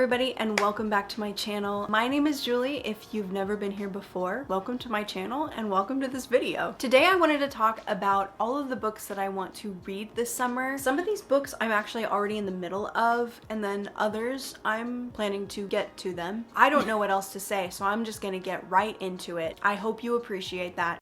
everybody, and welcome back to my channel. My name is Julie. If you've never been here before, welcome to my channel and welcome to this video. Today I wanted to talk about all of the books that I want to read this summer. Some of these books I'm actually already in the middle of, and then others I'm planning to get to them. I don't know what else to say, so I'm just gonna get right into it. I hope you appreciate that.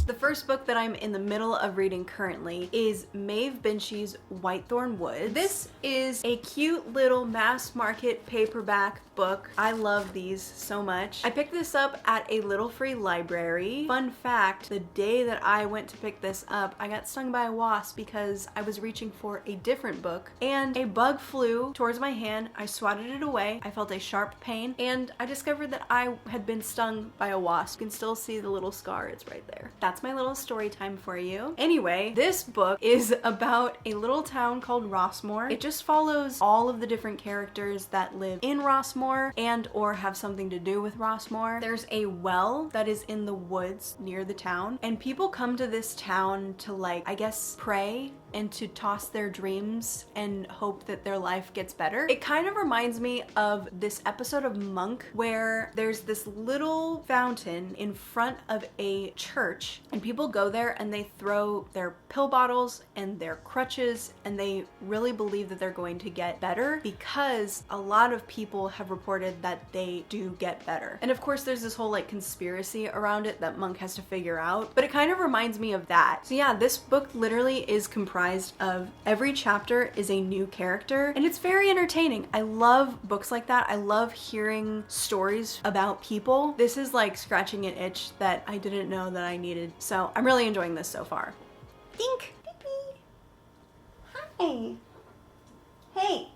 The first book that I'm in the middle of reading currently is Maeve Binchy's Whitethorn Woods. This is a cute little mass market paperback book. I love these so much. I picked this up at a little free library. Fun fact, the day that I went to pick this up, I got stung by a wasp because I was reaching for a different book and a bug flew towards my hand. I swatted it away. I felt a sharp pain and I discovered that I had been stung by a wasp. You can still see the little scar. It's right there. That's my little story time for you. Anyway, this book is about a little town called Rossmore. It just follows all of the different characters that live in Rossmore and or have something to do with Rossmore. There's a well that is in the woods near the town, and people come to this town to, like, I guess, pray and to toss their dreams and hope that their life gets better. It kind of reminds me of this episode of Monk where there's this little fountain in front of a church and people go there and they throw their pill bottles and their crutches and they really believe that they're going to get better because a lot of people have reported that they do get better. And of course there's this whole like conspiracy around it that Monk has to figure out, but it kind of reminds me of that. So yeah, this book literally is comprised of every chapter is a new character and it's very entertaining. I love books like that. I love hearing stories about people. This is like scratching an itch that I didn't know that I needed. So I'm really enjoying this so far. Dink! Hi! Hey!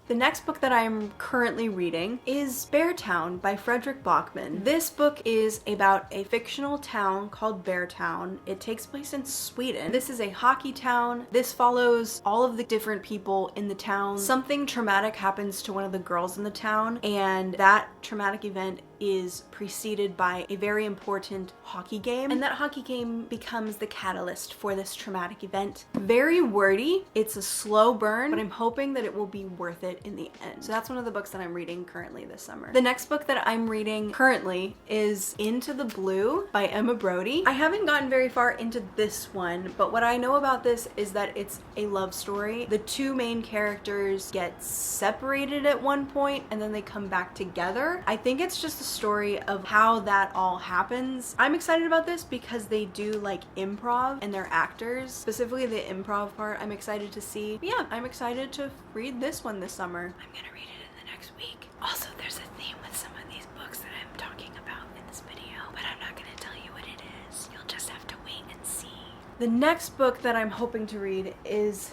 The next book that I'm currently reading is Beartown by Frederick Bachman. This book is about a fictional town called Beartown. It takes place in Sweden. This is a hockey town. This follows all of the different people in the town. Something traumatic happens to one of the girls in the town, and that traumatic event is preceded by a very important hockey game, and that hockey game becomes the catalyst for this traumatic event. Very wordy. It's a slow burn, but I'm hoping that it will be worth it in the end. So that's one of the books that I'm reading currently this summer. The next book that I'm reading currently is Into the Blue by Emma Brody. I haven't gotten very far into this one, but what I know about this is that it's a love story. The two main characters get separated at one point and then they come back together. I think it's just a story of how that all happens. I'm excited about this because they do like improv and they're actors. Specifically the improv part I'm excited to see. But yeah, I'm excited to read this one this summer. I'm gonna read it in the next week. Also, there's a theme with some of these books that I'm talking about in this video, but I'm not gonna tell you what it is. You'll just have to wait and see. The next book that I'm hoping to read is,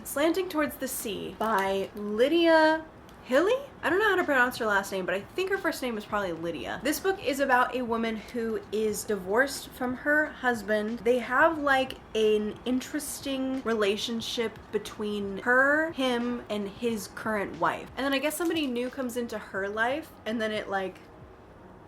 Slanting Towards the Sea by Lydia Hilly? I don't know how to pronounce her last name, but I think her first name is probably Lydia. This book is about a woman who is divorced from her husband. They have like an interesting relationship between her, him, and his current wife. And then I guess somebody new comes into her life and then it like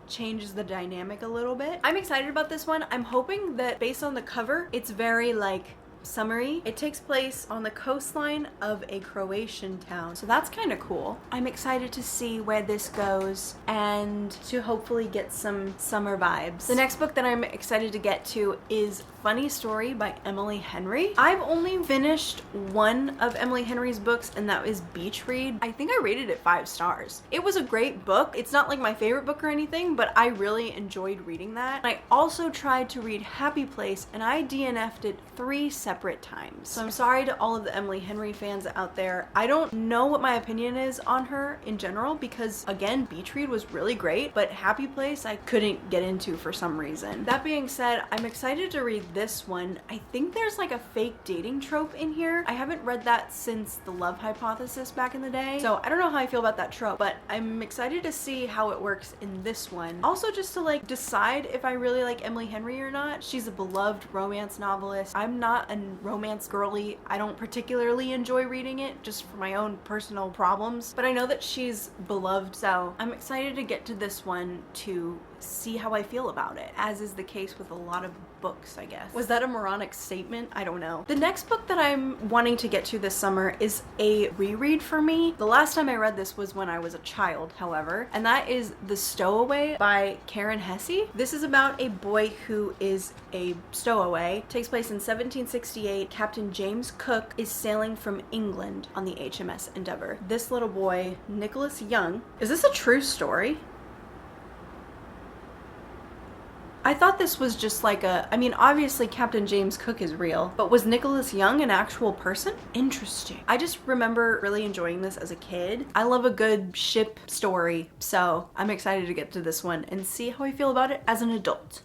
changes the dynamic a little bit. I'm excited about this one. I'm hoping that based on the cover, it's very like summery. It takes place on the coastline of a Croatian town, so that's kind of cool. I'm excited to see where this goes and to hopefully get some summer vibes. The next book that I'm excited to get to is Funny Story by Emily Henry. I've only finished one of Emily Henry's books, and that was Beach Read. I think I rated it 5 stars. It was a great book. It's not like my favorite book or anything, but I really enjoyed reading that. I also tried to read Happy Place, and I DNF'd it 3 separate times. So I'm sorry to all of the Emily Henry fans out there. I don't know what my opinion is on her in general because, again, Beach Read was really great, but Happy Place I couldn't get into for some reason. That being said, I'm excited to read this one. I think there's like a fake dating trope in here. I haven't read that since The Love Hypothesis back in the day, so I don't know how I feel about that trope, but I'm excited to see how it works in this one. Also, just to like decide if I really like Emily Henry or not. She's a beloved romance novelist. I'm not a romance girly. I don't particularly enjoy reading it just for my own personal problems, but I know that she's beloved, so I'm excited to get to this one to see how I feel about it, as is the case with a lot of books, I guess. Was that a moronic statement? I don't know. The next book that I'm wanting to get to this summer is a reread for me. The last time I read this was when I was a child, however, and that is The Stowaway by Karen Hesse. This is about a boy who is a stowaway. It takes place in 1768. Captain James Cook is sailing from England on the HMS Endeavour. This little boy, Nicholas Young, is this a true story? I thought this was just like I mean, obviously Captain James Cook is real, but was Nicholas Young an actual person? Interesting. I just remember really enjoying this as a kid. I love a good ship story, so I'm excited to get to this one and see how I feel about it as an adult.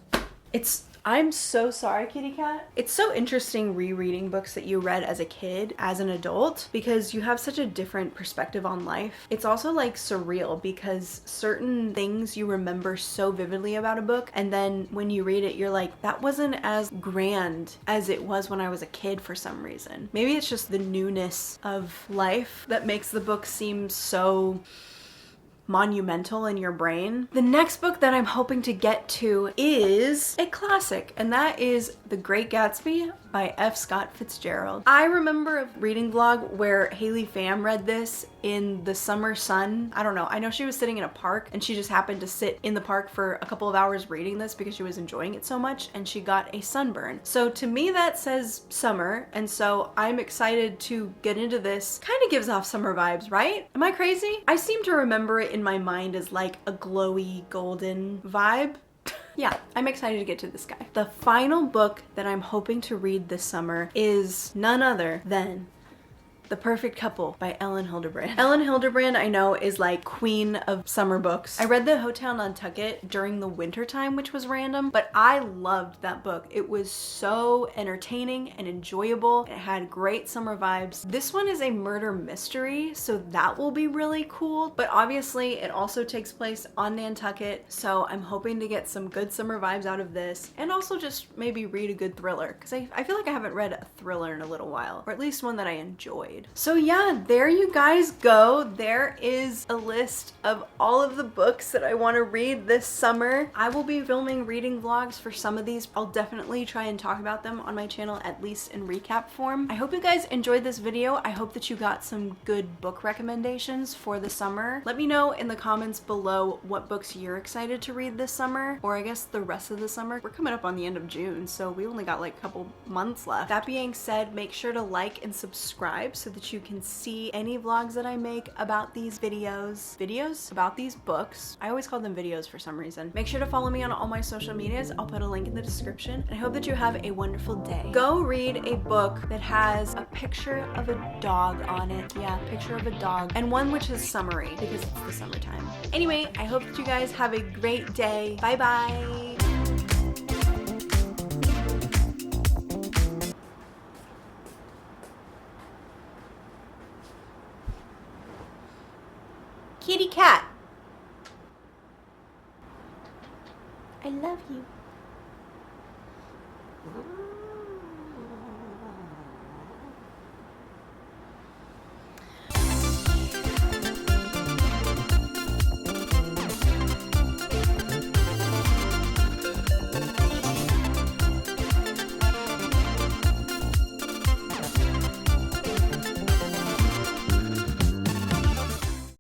I'm so sorry, kitty cat. It's so interesting rereading books that you read as a kid as an adult because you have such a different perspective on life. It's also like surreal because certain things you remember so vividly about a book, and then when you read it, you're like, that wasn't as grand as it was when I was a kid for some reason. Maybe it's just the newness of life that makes the book seem so monumental in your brain. The next book that I'm hoping to get to is a classic, and that is The Great Gatsby by F. Scott Fitzgerald. I remember a reading vlog where Haley Pham read this in the summer sun. I don't know. I know she was sitting in a park and she just happened to sit in the park for a couple of hours reading this because she was enjoying it so much, and she got a sunburn. So to me that says summer, and so I'm excited to get into this. Kind of gives off summer vibes, right? Am I crazy? I seem to remember it in my mind as like a glowy golden vibe. Yeah, I'm excited to get to this guy. The final book that I'm hoping to read this summer is none other than The Perfect Couple by Ellen Hilderbrand. Ellen Hilderbrand, I know, is like queen of summer books. I read The Hotel Nantucket during the winter time, which was random, but I loved that book. It was so entertaining and enjoyable. It had great summer vibes. This one is a murder mystery, so that will be really cool, but obviously it also takes place on Nantucket, so I'm hoping to get some good summer vibes out of this, and also just maybe read a good thriller, because I feel like I haven't read a thriller in a little while, or at least one that I enjoyed. So yeah, there you guys go. There is a list of all of the books that I want to read this summer. I will be filming reading vlogs for some of these. I'll definitely try and talk about them on my channel, at least in recap form. I hope you guys enjoyed this video. I hope that you got some good book recommendations for the summer. Let me know in the comments below what books you're excited to read this summer, or I guess the rest of the summer. We're coming up on the end of June, so we only got like a couple months left. That being said, make sure to like and subscribe so that you can see any vlogs that I make about these videos about these books. I always call them videos for some reason. Make sure to follow me on all my social medias. I'll put a link in the description, and I hope that you have a wonderful day. Go read a book that has a picture of a dog on it. Yeah, picture of a dog, and one which is summery because it's the summertime. Anyway, I hope that you guys have a great day. Bye bye. Kitty cat. I love you.